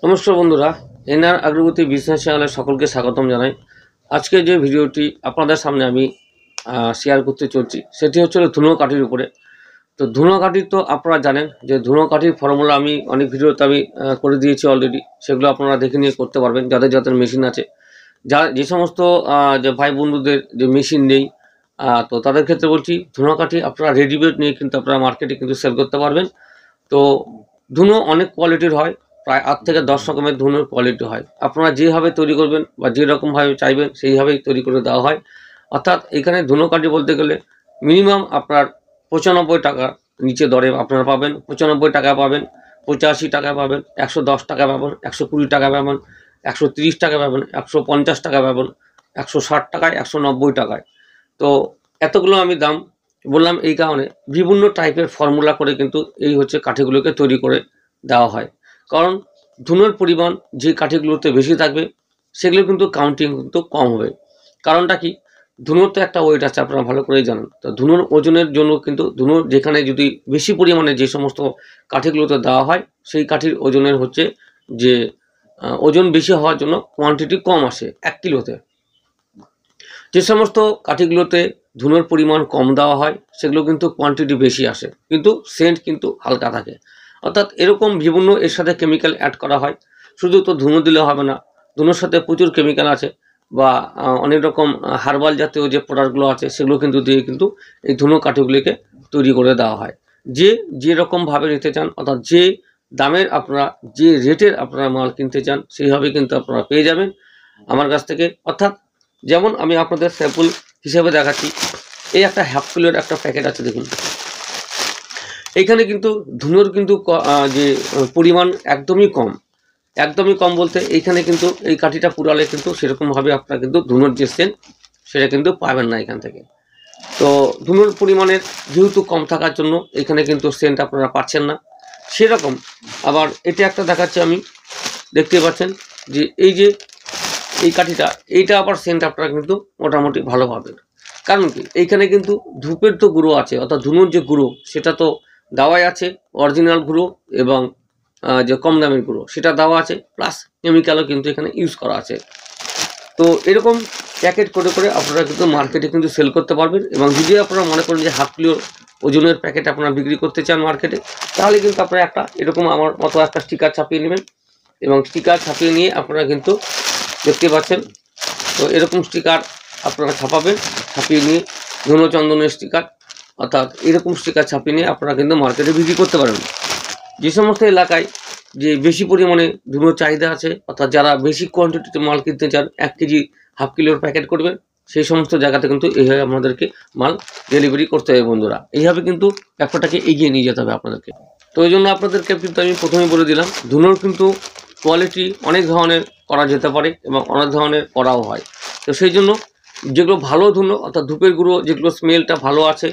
নমস্কার বন্ধুরা, NR আগ্রগতি business চ্যানেলে সকলকে স্বাগতম জানাই। আজকে যে ভিডিওটি আপনাদের সামনে আমি শেয়ার করতে চলছি সেটি হচ্ছে ধুনো কাঠির উপরে। তো ধুনো কাঠি তো আপনারা জানেন যে ধুনো কাঠির ফর্মুলা আমি অনেক ভিডিওতে আমি করে দিয়েছি অলরেডি। সেগুলো আপনারা দেখে নিয়ে করতে পারবেন যাদের যাদের মেশিন আছে। যে সমস্ত যে ভাই বন্ধুদের যে মেশিন নেই, তো তাদের ক্ষেত্রে বলছি ধুনো কাঠি আপনারা রেডিমেড নিয়ে কিন্তু আপনারা মার্কেটে কিন্তু সেল করতে পারবেন। তো ধুনো অনেক কোয়ালিটির হয়, প্রায় 8 থেকে 10 রকমের ধুনোর কোয়ালিটি হয়। আপনারা যেভাবে তৈরি করবেন বা যেরকমভাবে চাইবেন সেইভাবেই তৈরি করে দেওয়া হয়। অর্থাৎ এখানে ধুনো কাঠি বলতে গেলে মিনিমাম আপনার 95 টাকা নিচে দরে আপনারা পাবেন। 95 টাকা পাবেন, 85 টাকা পাবেন, 110 টাকা পাবেন, 120 টাকা পাবেন, 130 টাকা পাবেন, 150 টাকা পাবেন, 160 টাকায়, 190 টাকায়। তো এতগুলো আমি দাম বললাম এই কারণে বিভিন্ন টাইপের ফর্মুলা করে কিন্তু এই হচ্ছে কাঠিগুলোকে তৈরি করে দেওয়া হয়। কারণ ধুনোর পরিমাণ যে কাঠিগুলোতে বেশি থাকবে সেগুলো কিন্তু কাউন্টিং কিন্তু কম হবে। কারণটা কি, ধুনোর তো একটা ওয়েট আছে, আপনারা ভালো করেই জানেন। তো ধুনোর ওজনের জন্য কিন্তু ধুনোর যেখানে যদি বেশি পরিমাণে যে সমস্ত কাঠিগুলোতে দেওয়া হয় সেই কাঠির ওজনের হচ্ছে যে ওজন বেশি হওয়ার জন্য কোয়ান্টিটি কম আসে 1 কিলোতে। যে সমস্ত কাঠিগুলোতে ধুনোর পরিমাণ কম দেওয়া হয় সেগুলো কিন্তু কোয়ান্টিটি বেশি আসে, কিন্তু সেন্ট কিন্তু হালকা থাকে। অর্থাৎ এরকম বিভিন্ন এর সাথে কেমিক্যাল অ্যাড করা হয়। শুধু তো ধুনো দিলে হবে না, ধুনোর সাথে প্রচুর কেমিক্যাল আছে বা অনেক রকম হার্বাল জাতীয় যে প্রোডাক্টগুলো আছে সেগুলো কিন্তু দিয়ে কিন্তু এই ধুনো কাঠিগুলিকে তৈরি করে দেওয়া হয়। যেরকমভাবে নিতে চান, অর্থাৎ যে দামের আপনারা, যে রেটের আপনারা মাল কিনতে চান সেইভাবে কিন্তু আপনারা পেয়ে যাবেন আমার কাছ থেকে। অর্থাৎ যেমন আমি আপনাদের স্যাম্পল হিসেবে দেখাচ্ছি, এই একটা হাফ কিলোর একটা প্যাকেট আছে দেখুন। এইখানে কিন্তু ধুনোর কিন্তু যে পরিমাণ একদমই কম, একদমই কম বলতে এইখানে কিন্তু এই কাঠিটা পুরালে কিন্তু সেরকমভাবে আপনারা কিন্তু ধুনোর যে সেন্ট সেটা কিন্তু পাবেন না এখান থেকে। তো ধুনোর পরিমাণের যেহেতু কম থাকার জন্য এখানে কিন্তু সেন্ট আপনারা পাচ্ছেন না সেরকম। আবার এটা একটা দেখাচ্ছি আমি, দেখতে পাচ্ছেন যে এই কাঠিটা, এইটা আবার সেন্ট আপনারা কিন্তু মোটামুটি ভালো পাবেন। কারণ কি, এইখানে কিন্তু ধূপের তো গুঁড়ো আছে, অর্থাৎ ধুনোর যে গুঁড়ো সেটা তো দেওয়াই আছে, অরিজিনাল গুঁড়ো এবং যে কম দামের গুঁড়ো সেটা দেওয়া আছে, প্লাস কেমিক্যালও কিন্তু এখানে ইউজ করা আছে। তো এরকম প্যাকেট করে করে আপনারা কিন্তু মার্কেটে কিন্তু সেল করতে পারবেন। এবং যদি আপনারা মনে করেন যে হাফ কিলো ওজনের প্যাকেট আপনারা বিক্রি করতে চান মার্কেটে, তাহলে কিন্তু আপনারা একটা এরকম আমার মতো একটা স্টিকার ছাপিয়ে নেবেন এবং স্টিকার ছাপিয়ে নিয়ে আপনারা কিন্তু দেখতে পাচ্ছেন। তো এরকম স্টিকার আপনারা ছাপাবেন, ছাপিয়ে নিয়ে ধুনো চন্দনের স্টিকার, অর্থাৎ এরকম স্টিকার ছাপিয়ে নিয়ে আপনারা কিন্তু মার্কেটে বিক্রি করতে পারবেন। যে সমস্ত এলাকায় যে বেশি পরিমাণে ধুনোর চাহিদা আছে, অর্থাৎ যারা বেশি কোয়ান্টিটিতে মাল কিনতে চান, 1 কেজি হাফ কিলোর প্যাকেট করবেন, সেই সমস্ত জায়গাতে কিন্তু এইভাবে আপনাদেরকে মাল ডেলিভারি করতে হবে বন্ধুরা। এইভাবে কিন্তু ব্যাপারটাকে এগিয়ে নিয়ে যেতে হবে আপনাদেরকে। তো ওই জন্য আপনাদেরকে কিন্তু আমি প্রথমেই বলে দিলাম, ধুনোর কিন্তু কোয়ালিটি অনেক ধরনের করা যেতে পারে এবং অনেক ধরনের করাও হয়। তো সেই জন্য যেগুলো ভালো ধুনো, অর্থাৎ ধূপের গুঁড়ো যেগুলো স্মেলটা ভালো আছে,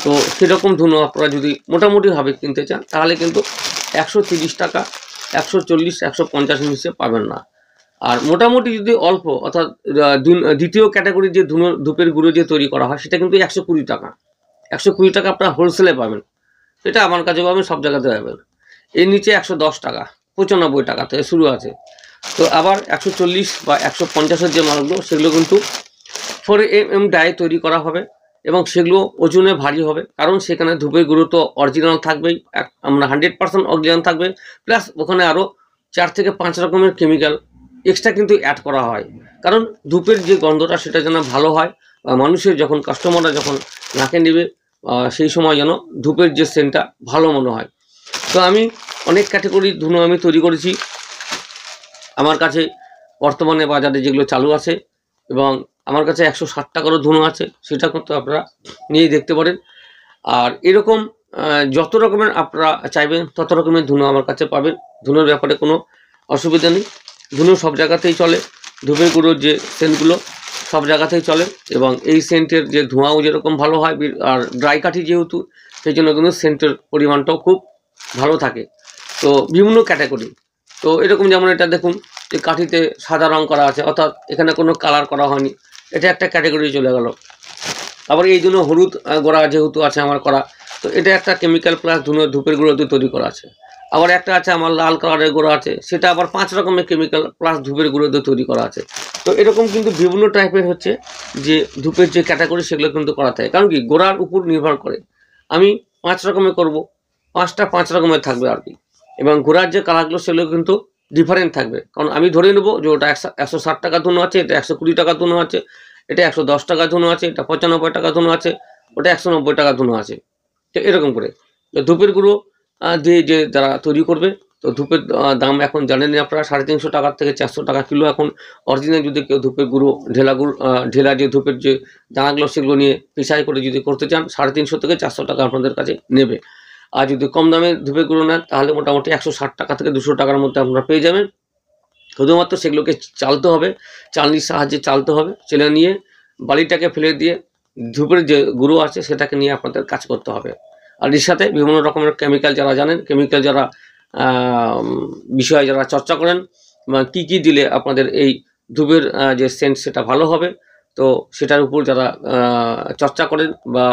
তো সেরকম ধুনো আপনারা যদি মোটামুটিভাবে কিনতে চান তাহলে কিন্তু 130 টাকা, 140, 150 নিচে পাবেন না। আর মোটামুটি যদি অল্প, অর্থাৎ দ্বিতীয় ক্যাটাগরির যে ধূপের গুঁড়ো যে তৈরি করা হয় সেটা কিন্তু 120 টাকা। 120 টাকা আপনারা হোলসেলে পাবেন, সেটা আমার কাছে পাবেন, সব জায়গাতে পাবেন। এর নিচে 110 টাকা, 95 টাকা থেকে শুরু আছে। তো আবার 140 বা 150-এর যে মালগুলো সেগুলো কিন্তু 4mm ডায়ে তৈরি করা হবে এবং সেগুলো ওজনে ভারী হবে। কারণ সেখানে ধূপের গুঁড়ো তো অরিজিনাল থাকবেই, আমরা 100% অরিজিনাল থাকবে, প্লাস ওখানে আরও 4 থেকে 5 রকমের কেমিক্যাল এক্সট্রা কিন্তু অ্যাড করা হয়। কারণ ধূপের যে গন্ধটা সেটা যেন ভালো হয়, বা মানুষের যখন কাস্টমাররা যখন নাকে নেবে সেই সময় যেন ধূপের যে সেন্টটা ভালো মনে হয়। তো আমি অনেক ক্যাটাগরির ধুনো আমি তৈরি করেছি আমার কাছে বর্তমানে বাজারে যেগুলো চালু আছে, এবং আমার কাছে 160 টাকারও ধুনো আছে, সেটা কিন্তু আপনারা নিয়ে দেখতে পারেন। আর এরকম যত রকমের আপনারা চাইবেন তত রকমের ধুনো আমার কাছে পাবেন। ধুনোর ব্যাপারে কোনো অসুবিধা নেই, ধুনো সব জায়গাতেই চলে। ধূপের গুঁড়োর যে সেন্টগুলো সব জায়গাতেই চলে, এবং এই সেন্টের যে ধোঁয়াও যেরকম ভালো হয়, আর ড্রাই কাঠি যেহেতু সেই জন্য কিন্তু সেন্টের পরিমাণটাও খুব ভালো থাকে। তো বিভিন্ন ক্যাটাগরি, তো এরকম যেমন এটা দেখুন, যে কাঠিতে সাদা রং করা আছে, অর্থাৎ এখানে কোনো কালার করা হয়নি, এটা একটা ক্যাটাগরি চলে গেল। আবার এই জন্য হলুদ গোড়া যেহেতু আছে আমার করা, তো এটা একটা কেমিক্যাল প্লাস ধূপের গুঁড়ো দিয়ে তৈরি করা আছে। আবার একটা আছে আমার লাল কালারের গুঁড়ো আছে, সেটা আবার 5 রকমের কেমিক্যাল প্লাস ধূপের গুঁড়ো দিয়ে তৈরি করা আছে। তো এরকম কিন্তু বিভিন্ন টাইপের হচ্ছে যে ধূপের যে ক্যাটাগরি সেগুলো কিন্তু করা থাকে। কারণ কি গোড়ার উপর নির্ভর করে, আমি 5 রকমের করব, 5টা 5 রকমের থাকবে আর কি। এবং গোড়ার যে কালারগুলো সেগুলো কিন্তু ডিফারেন্ট থাকবে। কারণ আমি ধরে নেবো যে ওটা 160 টাকা ধুনো আছে, এটা 120 টাকা ধুনো আছে, এটা 110 টাকা ধুনো আছে, এটা 95 টাকা ধুনো আছে, ওটা 190 টাকা ধুনো আছে। তো এরকম করে ধূপের গুঁড়ো দিয়ে যে যারা তৈরি করবে, তো ধূপের দাম এখন জানেনই আপনারা 350 টাকার থেকে 400 টাকা কিলো। এখন অরিজিনাল যদি কেউ ধূপের গুঁড়ো ঢেলা যে ধূপের যে দানাগুলো সেগুলো নিয়ে পিসাই করে যদি করতে চান 350 থেকে 400 টাকা আপনাদের কাছে নেবে। আর যদি কম দামে ধূপের গুঁড়ো নেন তাহলে মোটামুটি 160 টাকা থেকে 200 টাকার মধ্যে আপনারা পেয়ে যাবেন। শুধুমাত্র সেগুলোকে চালতে হবে, চালনির সাহায্যে চালতে হবে, চেলে নিয়ে বালিটাকে ফেলে দিয়ে ধূপের যে গুঁড়ো আছে সেটাকে নিয়ে আপনাদের কাজ করতে হবে। আর এর সাথে বিভিন্ন রকমের কেমিক্যাল যারা জানেন, কেমিক্যাল যারা বিষয়ে যারা চর্চা করেন, কী কী দিলে আপনাদের এই ধূপের যে সেন্ট সেটা ভালো হবে, তো সেটার উপর যারা চর্চা করেন বা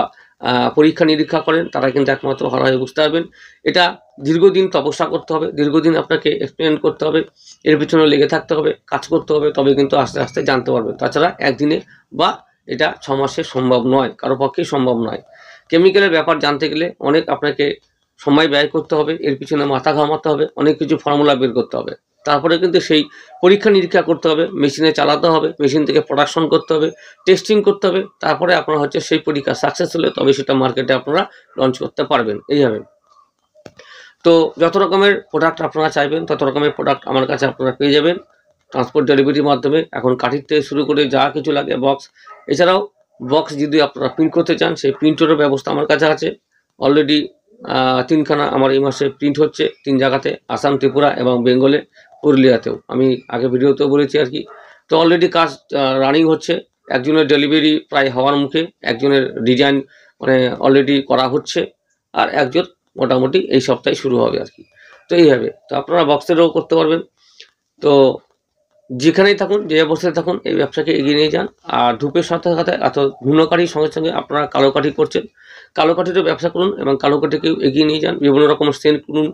পরীক্ষা নিরীক্ষা করেন তারা কিন্তু একমাত্র ভালোভাবে বুঝতে পারবেন। এটা দীর্ঘদিন তপস্যা করতে হবে, দীর্ঘদিন আপনাকে এক্সপেরিমেন্ট করতে হবে, এর পিছনে লেগে থাকতে হবে, কাজ করতে হবে, তবে কিন্তু আস্তে আস্তে জানতে পারবেন। তাছাড়া একদিনে বা এটা 6 মাসে সম্ভব নয়, কারো পক্ষেই সম্ভব নয়। কেমিক্যালের ব্যাপার জানতে গেলে অনেক আপনাকে সময় ব্যয় করতে হবে, এর পিছনে মাথা ঘামাতে হবে, অনেক কিছু ফর্মুলা বের করতে হবে। তারপরে কিন্তু সেই পরীক্ষা নিরীক্ষা করতে হবে, মেশিনে চালাতে হবে, মেশিন থেকে প্রোডাকশন করতে হবে, টেস্টিং করতে হবে। তারপরে আপনার হচ্ছে সেই পরীক্ষা সাকসেস হলে তবে সেটা মার্কেটে আপনারা লঞ্চ করতে পারবেন। এইভাবে তো যত রকমের প্রোডাক্ট আপনারা চাইবেন তত রকমের প্রোডাক্ট আমার কাছে আপনারা পেয়ে যাবেন ট্রান্সপোর্ট ডেলিভারির মাধ্যমে। এখন কাঠির থেকে শুরু করে যা কিছু লাগে বক্স, এছাড়াও বক্স যদি আপনারা প্রিন্ট করতে চান সেই প্রিন্টেরও ব্যবস্থা আমার কাছে আছে। অলরেডি 3খানা আমার এই মাসে প্রিন্ট হচ্ছে 3 জায়গাতে, আসাম, ত্রিপুরা এবং বেঙ্গলে, পুরুলিয়াতেও। আমি আগে ভিডিওতেও বলেছি আর কি। তো অলরেডি কাজ রানিং হচ্ছে, একজনের ডেলিভারি প্রায় হওয়ার মুখে, একজনের ডিজাইন মানে অলরেডি করা হচ্ছে, আর একজন মোটামুটি এই সপ্তাহে শুরু হবে আর কি। তো এইভাবে তো আপনারা বক্সেরও করতে পারবেন। তো যেখানেই থাকুন, যে অবস্থায় থাকুন, এই ব্যবসাকে এগিয়ে নিয়ে যান। আর ধূপের সাথে সাথে ধুনো কাঠির সঙ্গে সঙ্গে আপনারা কালো কাঠি করছেন, কালো কাঠিরও ব্যবসা করুন এবং কালো কাঠিকেও এগিয়ে নিয়ে যান। বিভিন্ন রকমের সেন্ট করুন,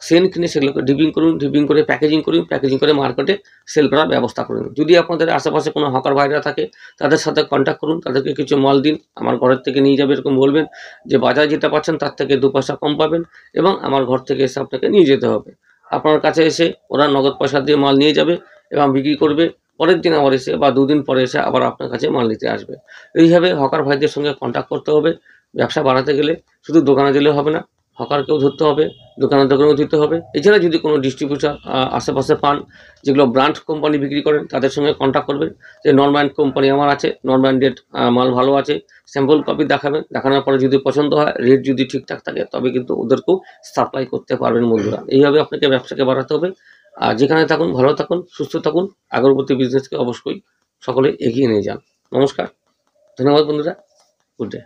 সেন্ট কিনে সেগুলোকে ডিপিং করুন, ডিপিং করে প্যাকেজিং করুন, প্যাকেজিং করে মার্কেটে সেল করার ব্যবস্থা করুন। যদি আপনাদের আশেপাশে কোনো হকার ভাইরা থাকে তাদের সাথে কন্ট্যাক্ট করুন, তাদেরকে কিছু মাল দিন, আমার ঘরের থেকে নিয়ে যাবে এরকম বলবেন যে বাজারে যেটা পাচ্ছেন তার থেকে 2 পয়সা কম পাবেন এবং আমার ঘর থেকে এসে আপনাকে নিয়ে যেতে হবে। আপনার কাছে এসে ওরা নগদ পয়সা দিয়ে মাল নিয়ে যাবে এবং বিক্রি করবে। পরের দিন আবার এসে বা 2 দিন পরে এসে আবার আপনার কাছে মাল নিতে আসবে। এইভাবে হকার ভাইদের সঙ্গে কন্ট্যাক্ট করতে হবে। ব্যবসা বাড়াতে গেলে শুধু দোকানে দিলে হবে না, হকারকেও ধরতে হবে, দোকানেও দিতে হবে। এছাড়া যদি কোনো ডিস্ট্রিবিউটর আশেপাশে পান যেগুলো ব্র্যান্ড কোম্পানি বিক্রি করেন তাদের সঙ্গে কন্ট্যাক্ট করবেন যে নন ব্র্যান্ড কোম্পানি আমার আছে, নন ব্র্যান্ডেড মাল ভালো আছে, স্যাম্পল কপি দেখাবেন। দেখানোর পরে যদি পছন্দ হয়, রেট যদি ঠিকঠাক থাকে তবে কিন্তু ওদেরকেও সাপ্লাই করতে পারবেন বন্ধুরা। এইভাবে আপনাকে ব্যবসাকে বাড়াতে হবে। আর যেখানে থাকুন ভালো থাকুন, সুস্থ থাকুন, আগরবাতি বিজনেসকে অবশ্যই সকলে এগিয়ে নিয়ে যান। নমস্কার, ধন্যবাদ বন্ধুরা, গুড ডে।